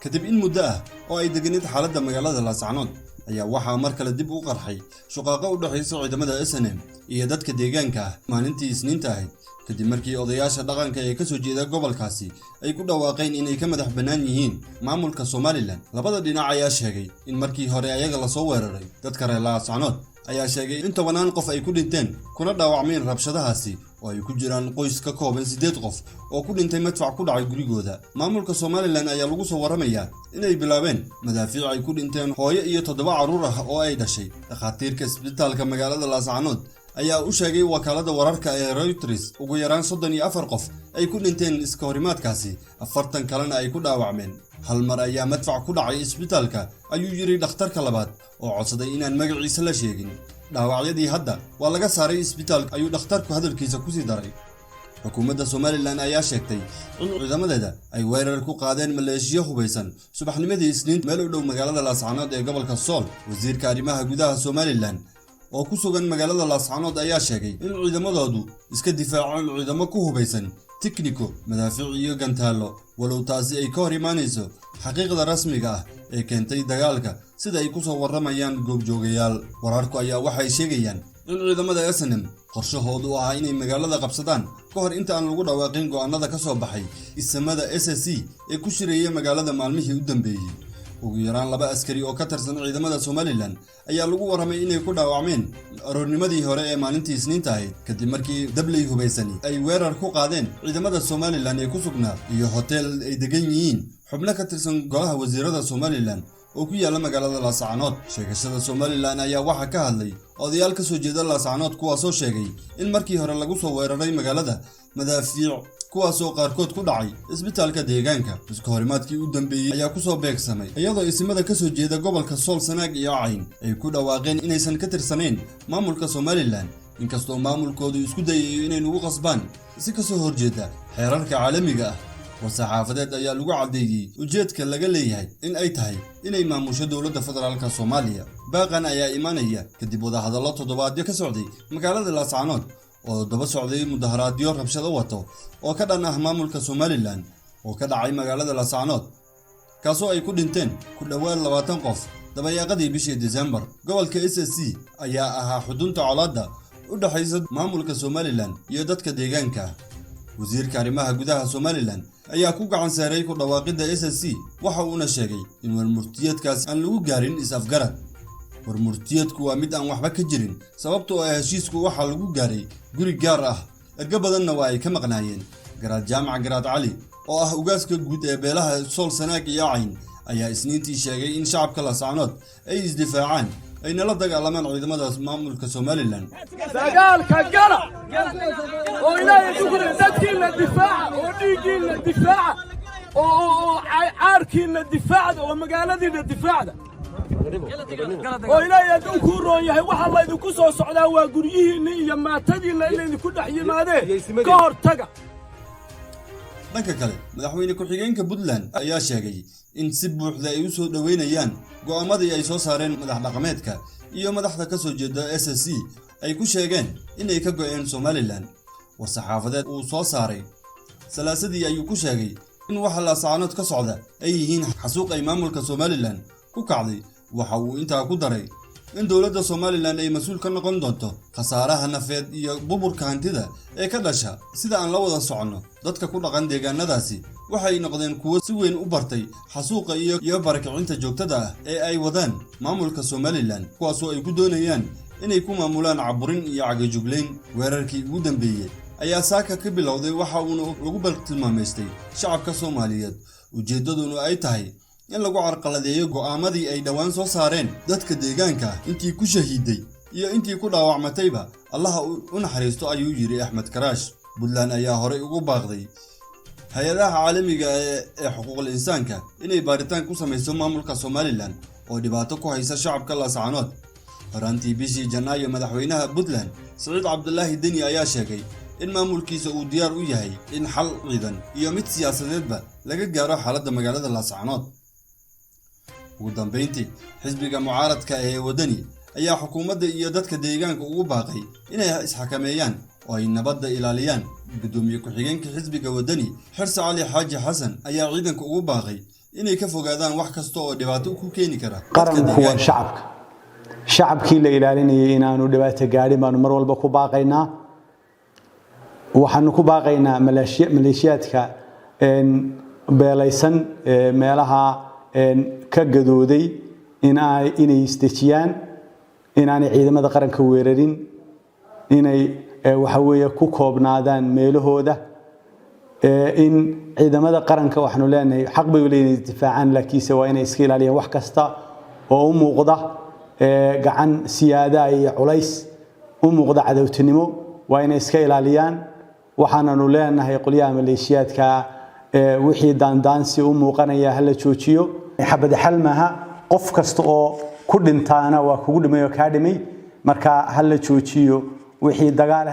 kadib in muddo ah oo ay deganeed xaaladda magaalada Laascaanood ayaa waxaa mar kale dib u qarxay shaqaaqa u dhaxaysa ciidamada SNM iyo dadka deegaanka ah maalintii Isniinta ahayd kadib markii odayaasha dhaqanka ee ka soo jeeda gobolkaasi ay ku dhawaaqeen inay ka madax bannaan yihiin maamulka Somaliland. Labada dhinac ayaa sheegay in markii hore ayaga la soo weeraray dadka reer Laascaanood ayaa sheegay in 10 qof ay ku dhinteen kuna dhaawacmeen rabshadahaasi oo ay ku jiraan qoys ka kooban 8 qof oo ku dhintay madfac ku dhacay gurigooda. Maamulka Somaliland ayaa lagu soo waramayaa inay bilaabeen madaafiic ay ku dhinteen hooyo iyo 7 caruur ah oo ay dhashay. Dhakhaatiirka isbitaalka magaalada Laascaanood ayaa u sheegay wakaalada wararka ee Reuters ugu yaraan 34 qof ay ku dhinteen iska horimaadkaasi, 40 kalena ay ku dhaawacmeen. Hal mar ayaa madfac ku dhacay isbitaalka ayuu yiri dhakhtarka labaad oo codsaday inaan magaciisa la sheegin. dhaawacyadii hadda waa laga saaray isbitaalka ayuu dhakhtarku hadalkiisa ku sii daray. Xukuumadda Somaliland ayaa sheegtay in ciidamadeeda ay weerar ku qaadeen maleeshiyo hubeysan subaxnimadii Isniinta meel u dhow magaalada Laascaanood ee gobolka Sool. Wasiirka arrimaha gudaha Somaliland oo ku sugan magaalada Laascaanood ayaa sheegay in ciidamadoodu iska difaaceen ciidamo ku hubeysan tikniko, madaafiic iyo gantaalo, walow taasi ay ka hor imaanayso xaqiiqda rasmiga ah ee keentay dagaalka sida ay ku soo waramayaan goobjoogayaal. Wararku ayaa waxay sheegayaan in ciidamada SNM qorshahoodu ahaa inay magaalada qabsadaan ka hor inta aan lagu dhawaaqin go'aanada ka soo baxay ismada SSC ee ku shireeyay magaalada maalmihii u dambeeyay. ugu yaraan 2 askari oo ka tirsan ciidamada Somaliland ayaa lagu waramay inay ku dhaawacmeen aroornimadii hore ee maalintii Isniinta ahayd kadib markii dabley hubeysani ay weerar ku qaadeen ciidamada Somaliland ee ku sugnaa iyo hotel ay degan yihiin xubno ka tirsan golaha wasiirada Somaliland oo ku yaala magaalada Laascaanood. Sheegashada Somaliland ayaa waxa ka hadlay odayaal ka soo jeeda Laascaanood kuwaasoo sheegay in markii hore lagu soo weeraray magaalada madaafiic kuwaasoo qaarkood ku dhacay isbitaalka deegaanka. Iska horimaadkii u dambeeyay ayaa ku soo beegsamay iyadoo ismada ka soo jeeda gobolka Sool, Sanaag iyo Cayn ay ku dhawaaqeen inaysan ka tirsaneyn maamulka Somaliland, inkastoo maamulkoodu isku dayayo inay ugu qasbaan si ka soo horjeeda xeerarka caalamiga ah. War-saxaafadeed ayaa lagu cadeeyay ujeedka laga leeyahay in ay tahay inay maamusho dowladda federaalka Soomaaliya. Baaqan ayaa imaanaya kadib wadahadallo toddobaadyo ka socday magaalada Laascaanood oo daba socday mudaharaadyo rabshado wato oo ka dhan ah maamulka Somaliland oo ka dhacay magaalada Laascaanood kaasoo ay ku dhinteen ku dhawaad 20 qof dabayaaqadii bishii December. Gobolka SSC ayaa ahaa xudunta colaadda u dhaxaysa maamulka Somaliland iyo dadka deegaanka. Wasiirka arrimaha gudaha Somaliland ayaa ku gacan saaray ku dhawaaqida SSC waxa uuna sheegay in warmurtiyeedkaas aan lagu gaarin is-afgarad. warmurtiyeedku waa mid aan waxba ka jirin sababtoo ah heshiisku waxa lagu gaaray guri gaar ah. erga badanna waa ay ka maqnaayeen. Garaad Jaamac Garaad Cali oo ah ugaaska guud ee beelaha Sool, Sanaag iyo Cayn ayaa Isniintii sheegay in shacabka Laascaanood ay isdifaacaan ayna la dagaalamaan ciidamada maamulka Somaliland. dagaalka gala oo ilaahay ku guray dadkiina difaaca oo dhiigiina difaaca oo caarkiina difaaca oo magaaladiina difaaca oo ilaahay uu ku roon yahay waxa la idinku soo socdaa waa guryihiina iyo maatadiina inay idinku dhex yimaadeen ka hortaga. dhanka kale madaxweyne ku-xigeenka Puntland ayaa sheegay in si buuxda ay u soo dhaweynayaan go'aamadii ay soo saareen madax dhaqameedka iyo madaxda ka soo jeeda SSC ay ku sheegeen inay ka go'een Somaliland. war-saxaafadeed uu soo saaray salaasadii ayuu ku sheegay in waxa Laascaanood ka socda ay yihiin xasuuq ay maamulka Somaliland ku kacday. waxa uu intaa ku daray in dowladda Somaliland ay mas'uul ka noqon doonto khasaaraha nafeed iyo burburka hantida ee ka dhasha. sida aan la wada socono dadka ku dhaqan deegaanadaasi waxay noqdeen kuwo si weyn u bartay xasuuqa iyo barakicinta joogtada ah ee ay wadaan maamulka Somaliland, kuwaasoo ay ku doonayaan inay ku maamulaan caburin iyo cagajuglayn. weerarkii ugu dambeeyay ayaa saaka ka bilowday waxa uuna lagu baltilmaameystay shacabka Soomaaliyeed, ujeedaduna ay tahay in lagu carqaladeeyo go'aamadii ay dhawaan soo saareen dadka deegaanka. intii ku shahiiday iyo intii ku dhaawacmatayba Allah u naxariisto ayuu yiri Axmed Karaash. Puntland ayaa horey ugu baaqday hay'adaha caalamiga ee xuquuqul insaanka inay baaritaan ku sameeyso maamulka Somaliland oo dhibaato ku haysa shacabka Laascaanood. horaantii bishii Janaayo madaxweynaha Puntland Siciid Cabdullaahi Deni ayaa sheegay in maamulkiisa uu diyaar u yahay in xal ciidan iyo mid siyaasadeedba laga gaaro xaaladda magaalada Laascaanood. ugu dambeyntii xisbiga mucaaradka ee wadani ayaa xukuumadda iyo dadka deegaanka ugu baaqay inay isxakameeyaan oo ay nabadda ilaaliyaan. gudoomiye ku-xigeenka xisbiga wadani Xirsi Cali Xaaji Xasan ayaa ciidanka ugu baaqay inay ka fogaadaan wax kasta oo dhibaato ku keeni kara qaranku waa shacabkii la ilaalinayay inaanu dhibaato gaadhin baanu mar walba ku baaqaynaa waxaanu ku baaqaynaa maleeshiyaadka beelaysan meelaha ka gadooday inay isdejiyaan inaanay ciidamada qaranka weerarin inay waxa weeye ku koobnaadaan meelahooda in ciidamada qaranka waxaanu leenahay xaq bay u leeyihiin difaacaan laakiinse waa inay iska ilaaliyaan wax kasta oo u muuqda gacan siyaada iyo culays u muuqda cadawtinimo waa inay iska ilaaliyaan waxaananu leenahay qolyaha maleeshiyaadka wixii daandaansi u muuqanaya hala joojiyo xabad xal maaha qof kasta oo ku dhintaana waa kugu dhimay oo ka dhimay marka hala joojiyo wixii dagaal